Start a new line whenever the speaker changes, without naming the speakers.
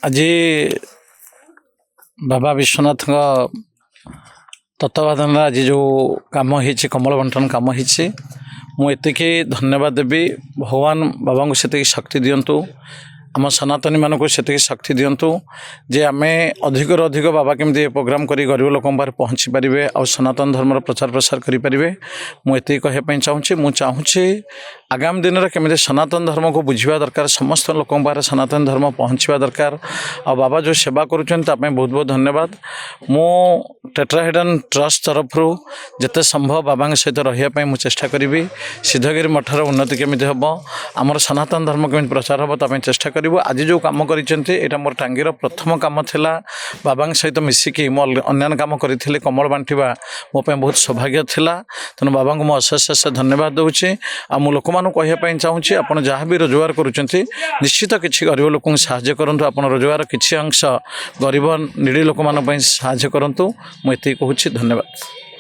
आज बाबा विश्वनाथ तत्वावधान आज जो कम हो कमल बंटन कम होती धन्यवाद देवी भगवान बाबा को से शक्ति दिंतु आम सनातनी मानक से शक्ति दिंतु जे आम अधिक अधिक बाबा केमी प्रोग्राम कर गरीब लोक पाखे पहुँची पारे आ सनातन धर्म प्रचार प्रसार करें मुझे कहवाई चाहूँगी मुझे आगामी दिन में केमी सनातन धर्म को बुझा दरकार समस्त लोक पाखे सनातन धर्म पहुँचवा दरकार आ बाबा जो सेवा करुँच बहुत बहुत धन्यवाद मु टेट्राहेड्रन ट्रस्ट तरफ जिते संभव बाबा सहित रही मुझे चेष्टा करी सिद्धगिरी मठर उन्नति केमी हम आमर सनातन धर्म केमी प्रचार हम ताप चेष्टा करूँ आज जो कम कर मोर टांगीर प्रथम कम थिला बाबा सहित मिसिकी मो अन्य कम करी कमल बांटिबा मोप बहुत सौभाग्य थिला तेणु बाबा को मुझे अशेष अशेष धन्यवाद दूसरी आ मु लोक मानू कहवाई चाहूँगी आप जहाँ भी रोजगार करुँच निश्चित किसी गरीब लोक साहाय्य करूँ आप रोजगार किसी अंश गरीब निड़ी लोक मान साहाय्य करूँ मुझे कहूँ धन्यवाद।